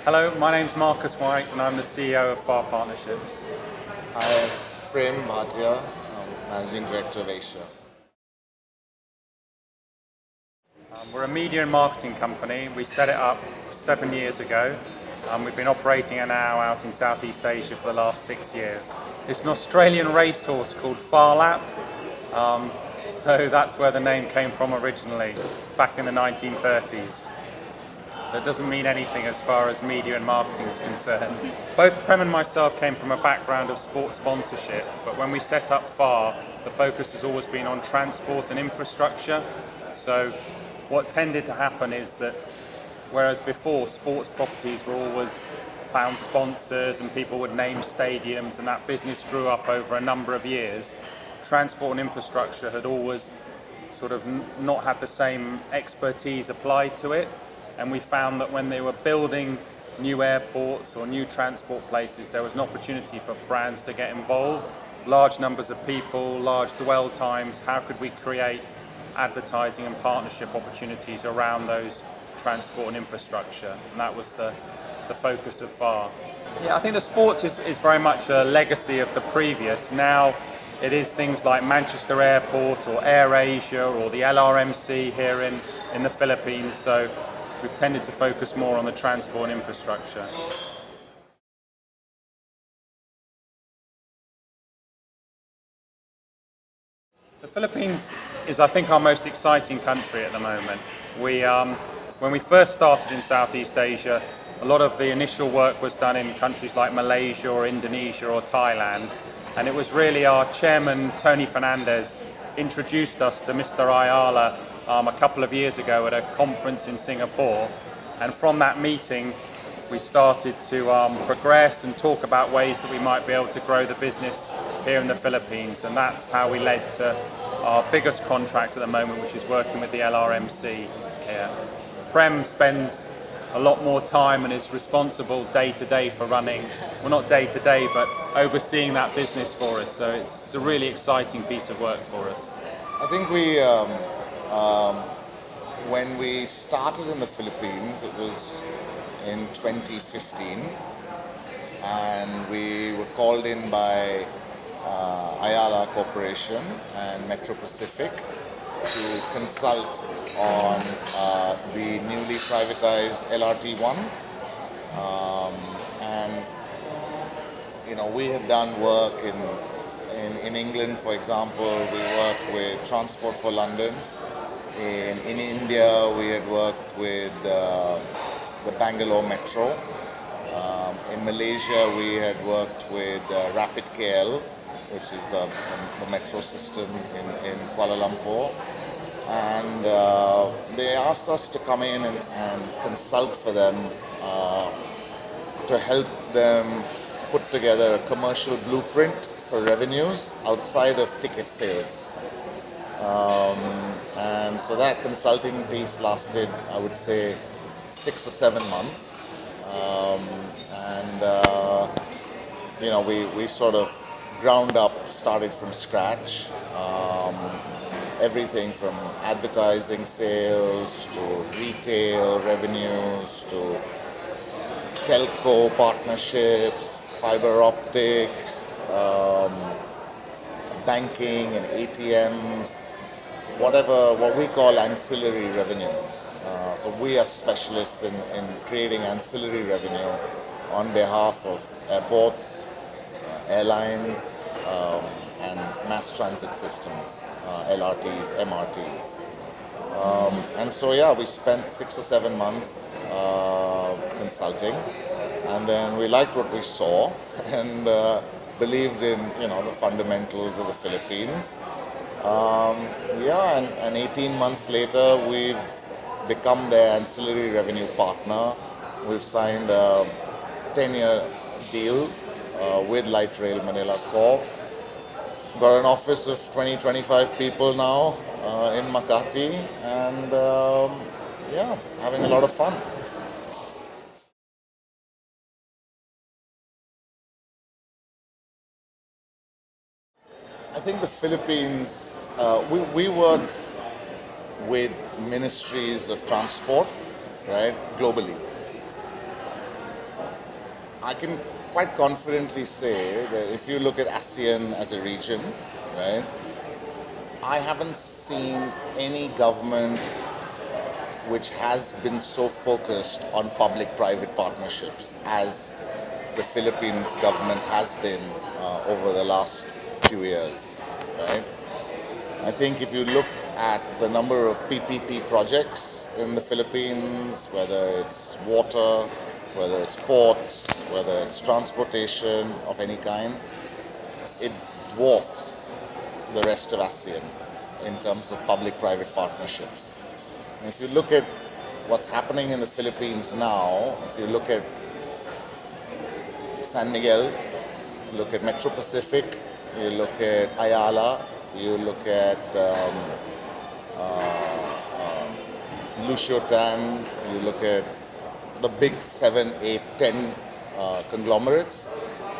Hello, my name's Marcus Wight and I'm the CEO of PHAR'S Partnerships. Hi, I'm Prem Bhatia, Managing Director of Asia. We're a media and marketing company. We set it up 7 years ago. We've been operating it now out in Southeast Asia for the last 6 years. It's an Australian racehorse called Phar. So that's where the name came from originally, back in the 1930s. So it doesn't mean anything as far as media and marketing is concerned. Both Prem and myself came from a background of sports sponsorship, but when we set up PHAR, the focus has always been on transport and infrastructure. So what tended to happen is that whereas before sports properties were always found sponsors and people would name stadiums and that business grew up over a number of years, transport and infrastructure had always sort of not had the same expertise applied to it. And we found that when they were building new airports or new transport places, there was an opportunity for brands to get involved. Large numbers of people, large dwell times, how could we create advertising and partnership opportunities around those transport and infrastructure? And that was the focus of PHAR. Yeah, I think the sports is very much a legacy of the previous. Now it is things like Manchester Airport or AirAsia or the LRMC here in the Philippines. So we've tended to focus more on the transport and infrastructure. The Philippines is, I think, our most exciting country at the moment. When we first started in Southeast Asia, a lot of the initial work was done in countries like Malaysia or Indonesia or Thailand. And it was really our chairman, Tony Fernandez, introduced us to Mr. Ayala a couple of years ago at a conference in Singapore. And from that meeting, we started to progress and talk about ways that we might be able to grow the business here in the Philippines. And that's how we led to our biggest contract at the moment, which is working with the LRMC here. Prem spends a lot more time and is responsible day to day for running, well, not day to day, but overseeing that business for us. So it's a really exciting piece of work for us. I think when we started in the Philippines, it was in 2015, and we were called in by Ayala Corporation and Metro Pacific to consult on the newly privatized LRT1. And we have done work in England, for example. We work with Transport for London. In India, we had worked with the Bangalore Metro. In Malaysia, we had worked with Rapid KL, which is the metro system in Kuala Lumpur. And they asked us to come in and consult for them to help them put together a commercial blueprint for revenues outside of ticket sales. And so that consulting piece lasted, I would say, 6 or 7 months. We sort of ground up, started from scratch. Everything from advertising sales to retail revenues to telco partnerships, fiber optics, banking and ATMs, what we call ancillary revenue. So we are specialists in creating ancillary revenue on behalf of airports, airlines, and mass transit systems, LRTs, MRTs. And so we spent 6 or 7 months consulting, and then we liked what we saw and believed in the fundamentals of the Philippines. And 18 months later, we've become their ancillary revenue partner. We've signed a 10-year deal with Light Rail Manila Corp. Got an office of 20-25 people now in Makati, and having a lot of fun. I think the Philippines, we work with ministries of transport, right, globally. I can quite confidently say that if you look at ASEAN as a region, right, I haven't seen any government which has been so focused on public-private partnerships as the Philippines government has been over the last few years, right? I think if you look at the number of PPP projects in the Philippines, whether it's water, whether it's ports, whether it's transportation of any kind, it dwarfs the rest of ASEAN in terms of public-private partnerships. And if you look at what's happening in the Philippines now, if you look at San Miguel, you look at Metro Pacific, you look at Ayala, you look at Lucio Tan, you look at the big 7, 8, 10 conglomerates,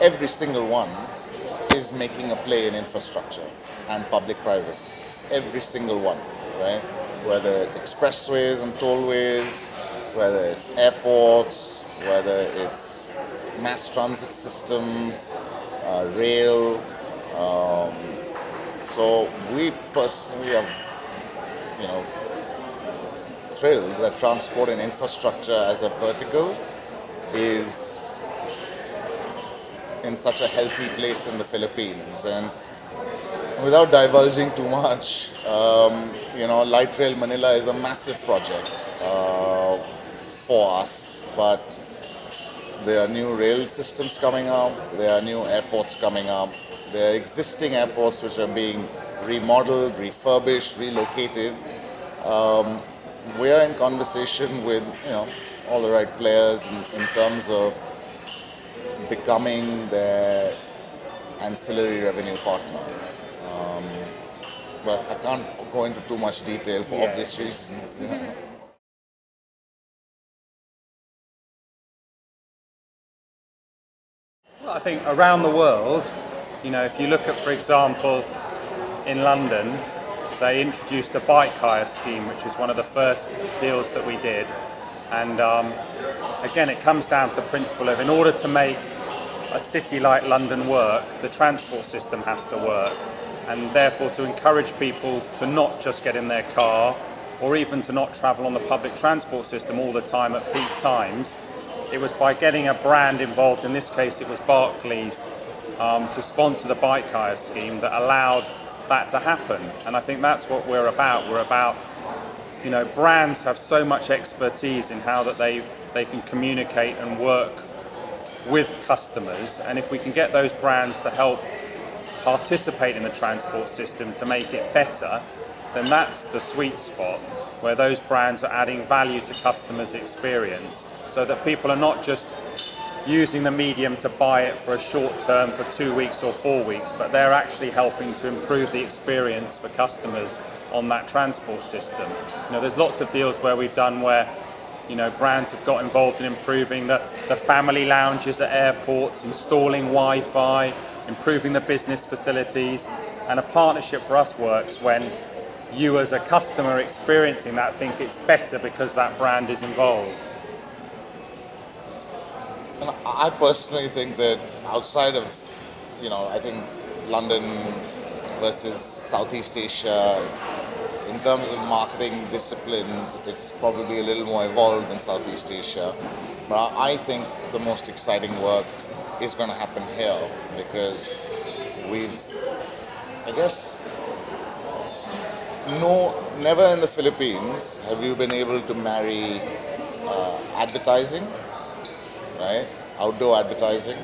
every single one is making a play in infrastructure and public-private. Every single one, right? Whether it's expressways and tollways, whether it's airports, whether it's mass transit systems, rail. So we personally are, thrilled that transport and infrastructure as a vertical is in such a healthy place in the Philippines. And without divulging too much, Light Rail Manila is a massive project for us, but there are new rail systems coming up, there are new airports coming up, there are existing airports which are being remodeled, refurbished, relocated. We are in conversation with all the right players in terms of becoming their ancillary revenue partner. But I can't go into too much detail for obvious reasons. Well, I think around the world, if you look at, for example, in London, they introduced a bike hire scheme, which is one of the first deals that we did. And again, it comes down to the principle of, in order to make a city like London work, the transport system has to work. And therefore, to encourage people to not just get in their car or even to not travel on the public transport system all the time at peak times, it was by getting a brand involved. In this case, it was Barclays, to sponsor the bike hire scheme that allowed that to happen. And I think that's what we're about. We're about, brands have so much expertise in how that they can communicate and work with customers. And if we can get those brands to help participate in the transport system to make it better, then that's the sweet spot where those brands are adding value to customers' experience, so that people are not just using the medium to buy it for a short term, for 2 weeks or 4 weeks, but they're actually helping to improve the experience for customers on that transport system. There's lots of deals where we've done where brands have got involved in improving the family lounges at airports, installing Wi-Fi, improving the business facilities. And a partnership for us works when you as a customer experiencing that think it's better because that brand is involved. And I personally think that outside of, I think London versus Southeast Asia, in terms of marketing disciplines, it's probably a little more evolved than Southeast Asia. But I think the most exciting work is going to happen here, because never in the Philippines have you been able to marry advertising, right? Outdoor advertising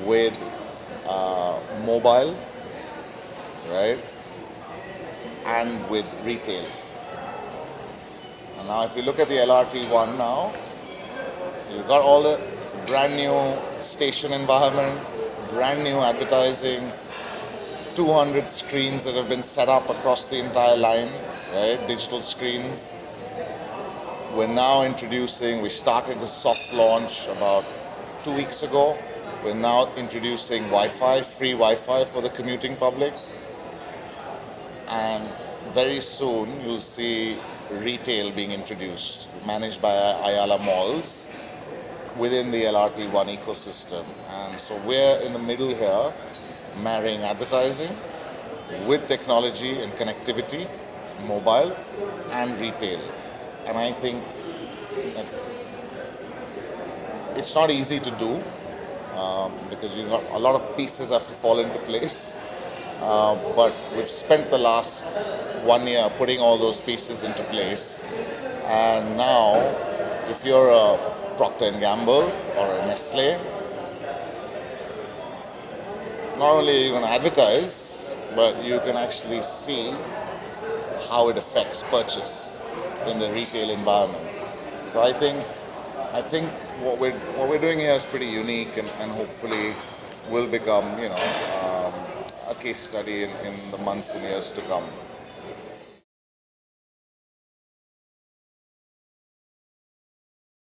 with mobile, right? And with retail. And now if you look at the LRT1 now, you've got it's a brand new station environment, brand new advertising, 200 screens that have been set up across the entire line, right? Digital screens. We're now we started the soft launch about 2 weeks ago. We're now introducing Wi-Fi, free Wi-Fi for the commuting public. And very soon you'll see retail being introduced, managed by Ayala Malls. within the LRT1 ecosystem. And so we're in the middle here, marrying advertising with technology and connectivity, mobile and retail. And I think that it's not easy to do because you've got a lot of pieces have to fall into place. But we've spent the last 1 year putting all those pieces into place. And now, if you're a Procter & Gamble or a Nestle, not only are you going to advertise, but you can actually see how it affects purchase in the retail environment. So I think what we're doing here is pretty unique, and hopefully will become a case study in the months and years to come.